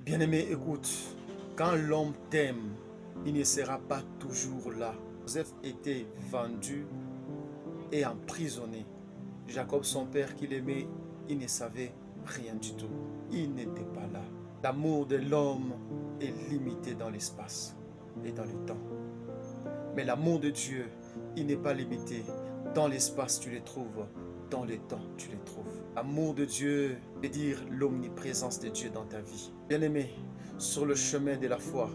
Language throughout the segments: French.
Bien-aimé, écoute, quand l'homme t'aime, il ne sera pas toujours là. Joseph était vendu et emprisonné. Jacob, son père qu'il aimait, il ne savait rien du tout. Il n'était pas là. L'amour de l'homme est limité dans l'espace et dans le temps. Mais l'amour de Dieu, il n'est pas limité. Dans l'espace, tu le trouves. Dans le temps, tu le trouves. L'amour de Dieu veut dire l'omniprésence de Dieu dans ta vie. Bien-aimé, sur le chemin de la foi,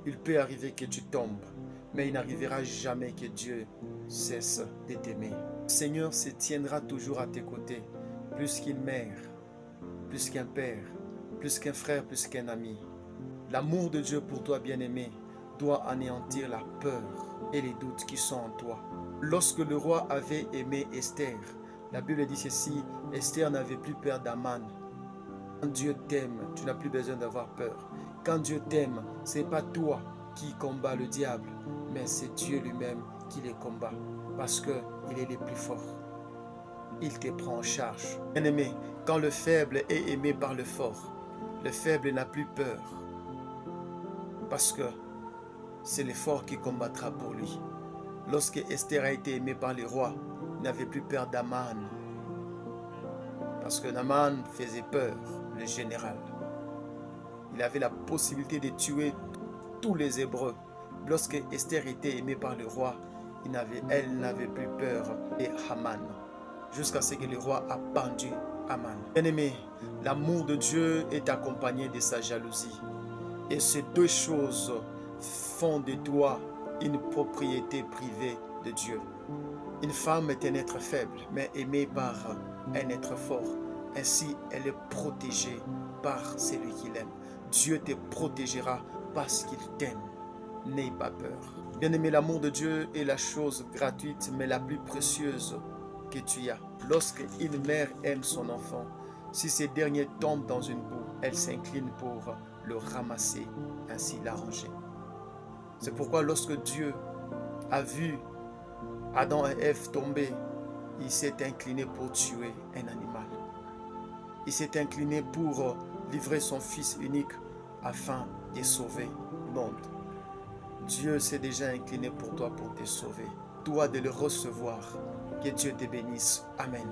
il peut arriver que tu tombes, mais il n'arrivera jamais que Dieu cesse de t'aimer. Le Seigneur se tiendra toujours à tes côtés, plus qu'une mère, plus qu'un père, plus qu'un frère, plus qu'un ami. L'amour de Dieu pour toi, bien-aimé, doit anéantir la peur et les doutes qui sont en toi. Lorsque le roi avait aimé Esther, la Bible dit ceci, Esther n'avait plus peur d'Aman. Quand Dieu t'aime, tu n'as plus besoin d'avoir peur. Quand Dieu t'aime, ce n'est pas toi qui combats le diable, mais c'est Dieu lui-même qui les combat, parce qu'il est le plus fort. Il te prend en charge. Bien-aimé, quand le faible est aimé par le fort, le faible n'a plus peur, parce que c'est le fort qui combattra pour lui. Lorsque Esther a été aimée par les rois, il n'avait plus peur d'Aman, parce que Naaman faisait peur, le général. Il avait la possibilité de tuer tous les Hébreux. Lorsque Esther était aimée par le roi, elle n'avait plus peur de Haman, jusqu'à ce que le roi a pendu Haman. Bien-aimé, l'amour de Dieu est accompagné de sa jalousie. Et ces deux choses font de toi une propriété privée de Dieu. Une femme est un être faible, mais aimée par un être fort. Ainsi, elle est protégée par celui qui l'aime. Dieu te protégera parce qu'il t'aime. N'aie pas peur. Bien-aimé, l'amour de Dieu est la chose gratuite, mais la plus précieuse que tu as. Lorsque une mère aime son enfant, si ce dernier tombe dans une boue, elle s'incline pour le ramasser, ainsi l'arranger. C'est pourquoi lorsque Dieu a vu Adam et Ève tomber, il s'est incliné pour tuer un animal. Il s'est incliné pour livrer son Fils unique afin de sauver le monde. Dieu s'est déjà incliné pour toi pour te sauver. Toi de le recevoir. Que Dieu te bénisse. Amen.